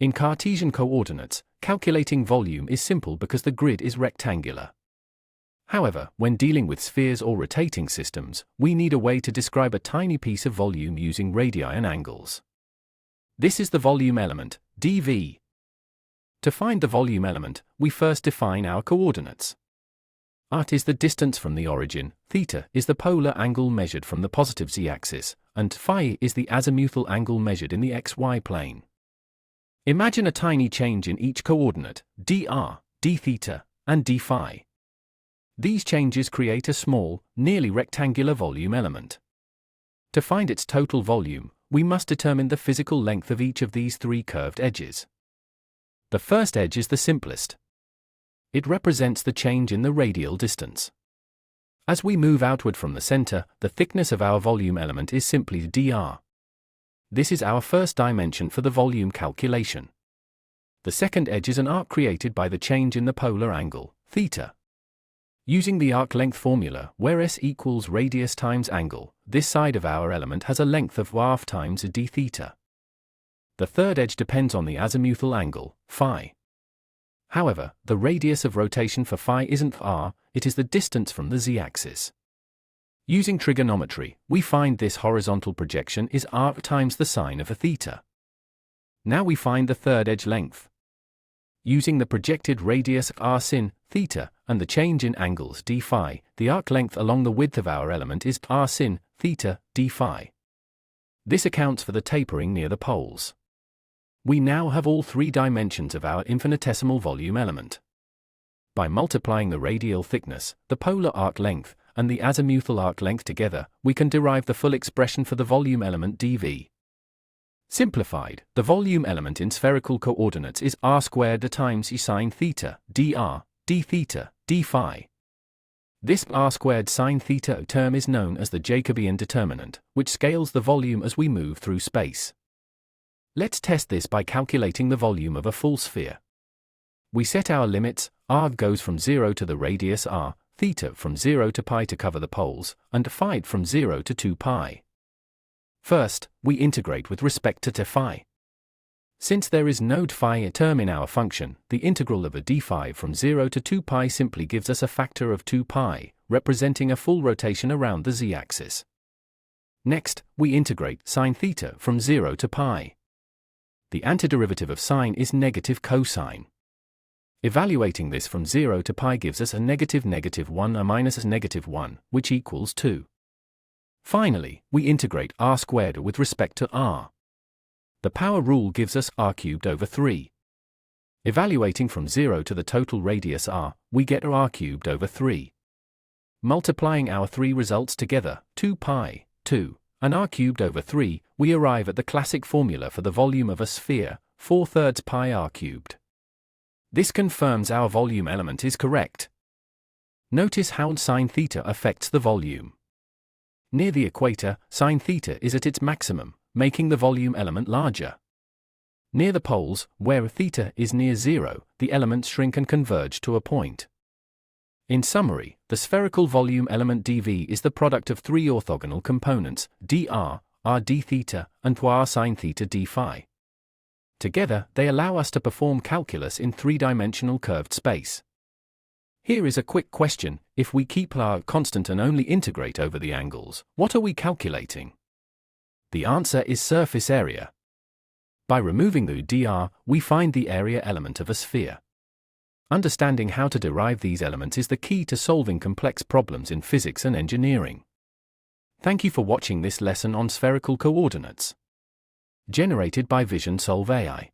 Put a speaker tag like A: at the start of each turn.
A: In Cartesian coordinates, calculating volume is simple because the grid is rectangular. However, when dealing with spheres or rotating systems, we need a way to describe a tiny piece of volume using radii and angles. This is the volume element, dV. To find the volume element, we first define our coordinates. Rt is the distance from the origin, theta is the polar angle measured from the positive z-axis, and phi is the azimuthal angle measured in the xy plane. Imagine a tiny change in each coordinate, dr, d theta, and d phi. These changes create a small, nearly rectangular volume element. To find its total volume, we must determine the physical length of each of these three curved edges. The first edge is the simplest. It represents the change in the radial distance. As we move outward from the center, the thickness of our volume element is simply dr. This is our first dimension for the volume calculation. The second edge is an arc created by the change in the polar angle, theta. Using the arc length formula, where s equals radius times angle, this side of our element has a length of half times d theta. The third edge depends on the azimuthal angle, phi. However, the radius of rotation for phi isn't r, it is the distance from the z-axis. Using trigonometry, we find this horizontal projection is r times the sine of a theta. Now we find the third edge length. Using the projected radius r sin theta and the change in angles d phi, the arc length along the width of our element is r sin theta d phi. This accounts for the tapering near the poles. We now have all three dimensions of our infinitesimal volume element. By multiplying the radial thickness, the polar arc length, and the azimuthal arc length together, we can derive the full expression for the volume element dV. Simplified, the volume element in spherical coordinates is r squared times e sine theta, dr, d theta, d phi. This r squared sine theta term is known as the Jacobian determinant, which scales the volume as we move through space. Let's test this by calculating the volume of a full sphere. We set our limits, r goes from 0 to the radius r, theta from 0 to pi to cover the poles, and phi from 0 to 2 pi. First, we integrate with respect to phi. Since there is no phi term in our function, the integral of a d phi from 0 to 2 pi simply gives us a factor of 2 pi, representing a full rotation around the z-axis. Next, we integrate sine theta from 0 to pi. The antiderivative of sine is negative cosine. Evaluating this from 0 to pi gives us a negative 1 or minus negative 1, which equals 2. Finally, we integrate r squared with respect to r. The power rule gives us r cubed over 3. Evaluating from 0 to the total radius r, we get r cubed over 3. Multiplying our three results together, 2 pi, 2, and r cubed over 3, we arrive at the classic formula for the volume of a sphere, 4/3 pi r cubed. This confirms our volume element is correct. Notice how sine theta affects the volume. Near the equator, sine theta is at its maximum, making the volume element larger. Near the poles, where theta is near 0, the elements shrink and converge to a point. In summary, the spherical volume element dV is the product of three orthogonal components, dr, r d theta, and r sine theta d phi. Together, they allow us to perform calculus in three-dimensional curved space. Here is a quick question: if we keep r constant and only integrate over the angles, what are we calculating? The answer is surface area. By removing the dr, we find the area element of a sphere. Understanding how to derive these elements is the key to solving complex problems in physics and engineering. Thank you for watching this lesson on spherical coordinates. Generated by Vision Solve AI.